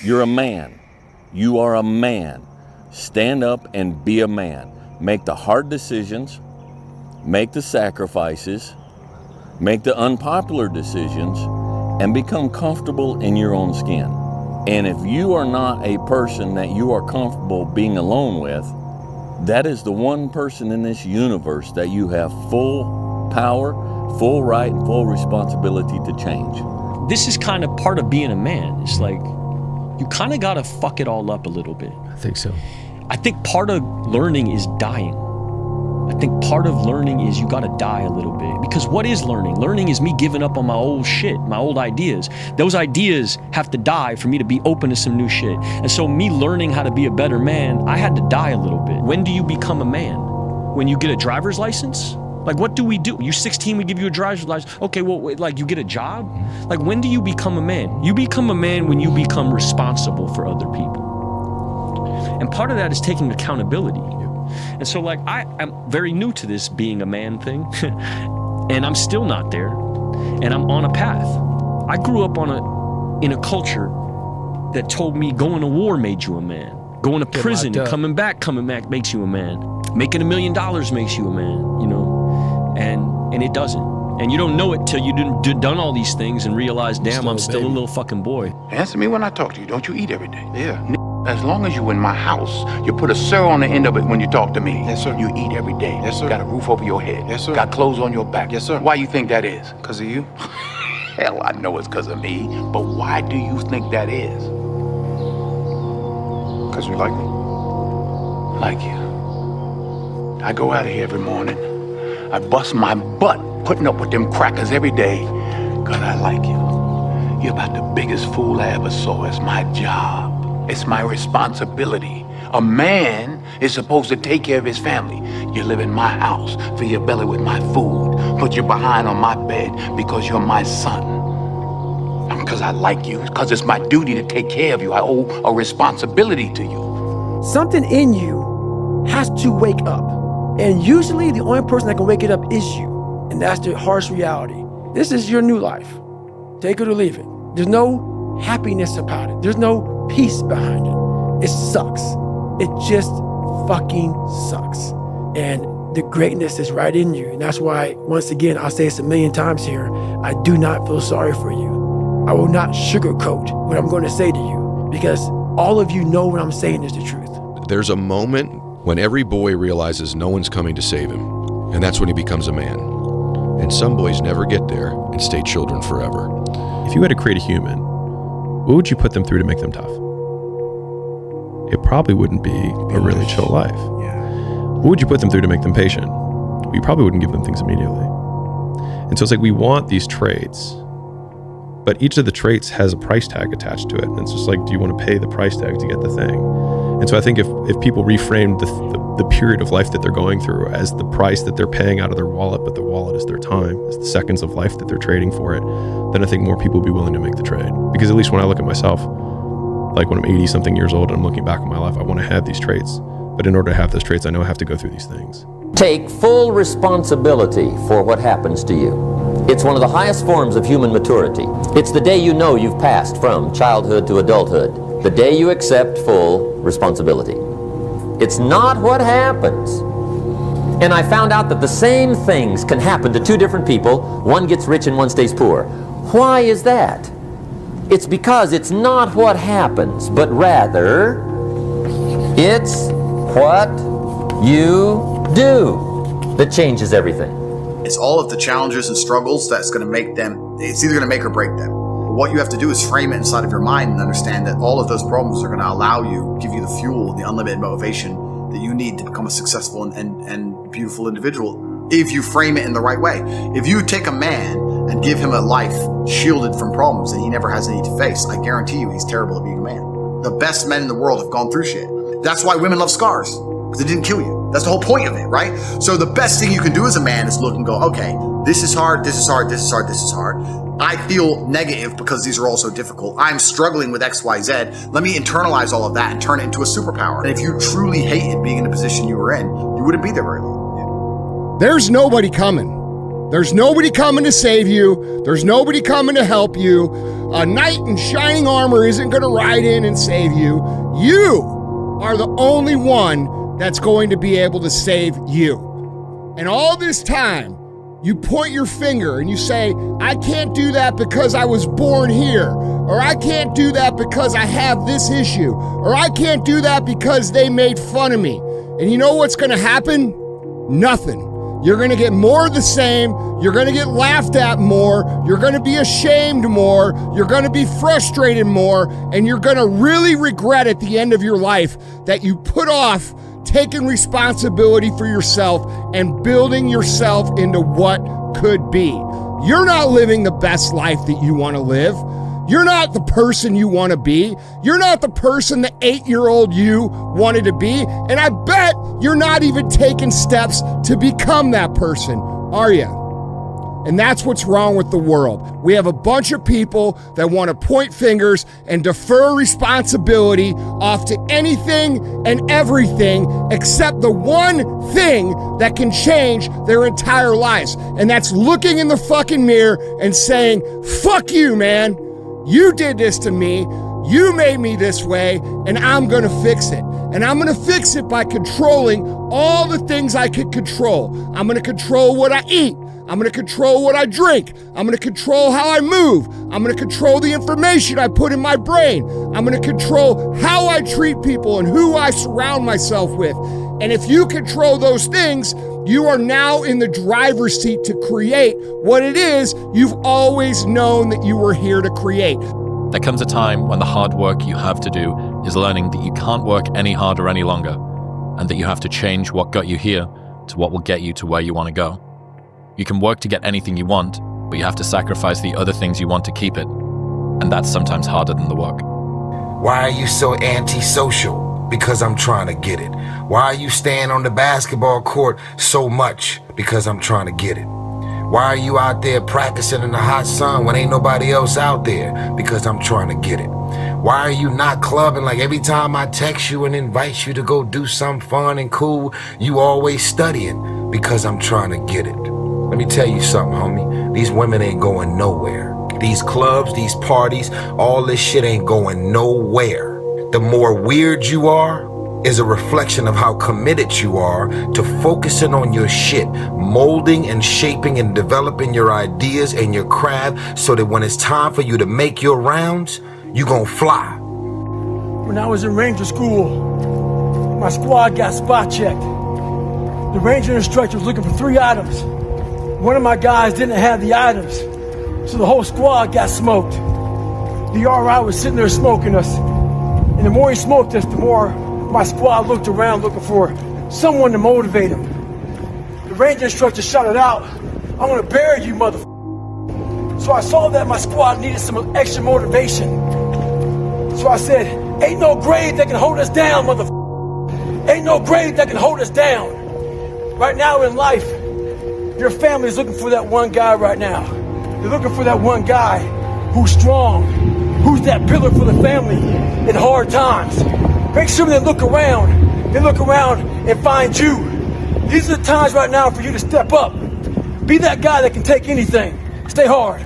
You're a man. You are a man. Stand up and be a man. Make the hard decisions, make the sacrifices, make the unpopular decisions, and become comfortable in your own skin. And if you are not a person that you are comfortable being alone with, that is the one person in this universe that you have full power, full right, and full responsibility to change. This is kind of part of being a man. It's like, you kind of got to fuck it all up a little bit. I think so. I think part of learning is dying. I think part of learning is you got to die a little bit. Because what is learning? Learning is me giving up on my old shit, my old ideas. Those ideas have to die for me to be open to some new shit. And so me learning how to be a better man, I had to die a little bit. When do you become a man? When you get a driver's license? Like, what do we do? You're 16, we give you a driver's license. Okay, well, wait, like, you get a job? Like, when do you become a man? You become a man when you become responsible for other people. And part of that is taking accountability. And so, like, I'm very new to this being a man thing, and I'm still not there, and I'm on a path. I grew up in a culture that told me going to war made you a man. Going to prison and coming back makes you a man. Making $1 million makes you a man, you know? And it doesn't. And you don't know it till you've done all these things and realize, damn, I'm still a little fucking boy. Answer me when I talk to you. Don't you eat every day? Yeah. As long as you in my house, you put a sir on the end of it when you talk to me. Yes, sir. You eat every day. Yes, sir. Got a roof over your head. Yes, sir. Got clothes on your back. Yes, sir. Why you think that is? Because of you? Hell, I know it's because of me. But why do you think that is? Because you like me? Like you. I go out of here every morning. I bust my butt putting up with them crackers every day because I like you. You're about the biggest fool I ever saw. It's my job. It's my responsibility. A man is supposed to take care of his family. You live in my house, fill your belly with my food, put your behind on my bed because you're my son. Because I like you, because it's my duty to take care of you. I owe a responsibility to you. Something in you has to wake up. And usually the only person that can wake it up is you. And that's the harsh reality. This is your new life. Take it or leave it. There's no happiness about it. There's no peace behind it. It sucks. It just fucking sucks. And the greatness is right in you. And that's why, once again, I'll say this a million times here, I do not feel sorry for you. I will not sugarcoat what I'm going to say to you because all of you know what I'm saying is the truth. There's a moment when every boy realizes no one's coming to save him, and that's when he becomes a man. And some boys never get there and stay children forever. If you had to create a human, what would you put them through to make them tough? It probably wouldn't be a really chill life. Yeah. What would you put them through to make them patient? You probably wouldn't give them things immediately. And so it's like we want these traits, but each of the traits has a price tag attached to it. And it's just like, do you want to pay the price tag to get the thing? And so I think if people reframe the period of life that they're going through as the price that they're paying out of their wallet, but the wallet is their time, it's the seconds of life that they're trading for it, then I think more people will be willing to make the trade. Because at least when I look at myself, like when I'm 80 something years old and I'm looking back on my life, I want to have these traits. But in order to have those traits, I know I have to go through these things. Take full responsibility for what happens to you. It's one of the highest forms of human maturity. It's the day you know you've passed from childhood to adulthood. The day you accept full responsibility. It's not what happens. And I found out that the same things can happen to two different people. One gets rich and one stays poor. Why is that? It's because it's not what happens, but rather it's what you do that changes everything. It's all of the challenges and struggles that's going to make them, it's either going to make or break them. What you have to do is frame it inside of your mind and understand that all of those problems are going to allow you, give you the fuel, the unlimited motivation that you need to become a successful and beautiful individual if you frame it in the right way. If you take a man and give him a life shielded from problems that he never has any to face, I guarantee you he's terrible at being a man. The best men in the world have gone through shit. That's why women love scars, because it didn't kill you. That's the whole point of it, right? So the best thing you can do as a man is look and go, okay, this is hard, this is hard, this is hard, this is hard. I feel negative because these are all so difficult. I'm struggling with X, Y, Z. Let me internalize all of that and turn it into a superpower. And if you truly hated being in the position you were in, you wouldn't be there very long. There's nobody coming. There's nobody coming to save you. There's nobody coming to help you. A knight in shining armor isn't going to ride in and save you. You are the only one that's going to be able to save you. And all this time, you point your finger and you say, I can't do that because I was born here, or I can't do that because I have this issue, or I can't do that because they made fun of me. And you know what's going to happen? Nothing. You're going to get more of the same. You're going to get laughed at more. You're going to be ashamed more. You're going to be frustrated more. And you're going to really regret at the end of your life that you put off taking responsibility for yourself and building yourself into what could be. You're not living the best life that you want to live. You're not the person you want to be. You're not the person the 8-year-old you wanted to be. And I bet you're not even taking steps to become that person, are you? And that's what's wrong with the world. We have a bunch of people that want to point fingers and defer responsibility off to anything and everything except the one thing that can change their entire lives. And that's looking in the fucking mirror and saying, fuck you, man. You did this to me. You made me this way, and I'm going to fix it. And I'm going to fix it by controlling all the things I can control. I'm going to control what I eat. I'm going to control what I drink. I'm going to control how I move. I'm going to control the information I put in my brain. I'm going to control how I treat people and who I surround myself with. And if you control those things, you are now in the driver's seat to create what it is you've always known that you were here to create. There comes a time when the hard work you have to do is learning that you can't work any harder any longer, and that you have to change what got you here to what will get you to where you want to go. You can work to get anything you want, but you have to sacrifice the other things you want to keep it. And that's sometimes harder than the work. Why are you so antisocial? Because I'm trying to get it. Why are you staying on the basketball court so much? Because I'm trying to get it. Why are you out there practicing in the hot sun when ain't nobody else out there? Because I'm trying to get it. Why are you not clubbing like every time I text you and invite you to go do something fun and cool, you always studying? Because I'm trying to get it. Let me tell you something, homie. These women ain't going nowhere. These clubs, these parties, all this shit ain't going nowhere. The more weird you are is a reflection of how committed you are to focusing on your shit, molding and shaping and developing your ideas and your craft so that when it's time for you to make your rounds, you gon' fly. When I was in Ranger school, my squad got spot checked. The Ranger instructor was looking for 3 items. One of my guys didn't have the items, so the whole squad got smoked. The RI was sitting there smoking us, and the more he smoked us, the more my squad looked around looking for someone to motivate him. The Ranger instructor shouted out, "I'm gonna bury you, motherfucker." So I saw that my squad needed some extra motivation. So I said, "Ain't no grave that can hold us down, motherfucker. Ain't no grave that can hold us down." Right now in life, your family is looking for that one guy right now. They're looking for that one guy who's strong, who's that pillar for the family in hard times. Make sure they look around and find you. These are the times right now for you to step up. Be that guy that can take anything. Stay hard.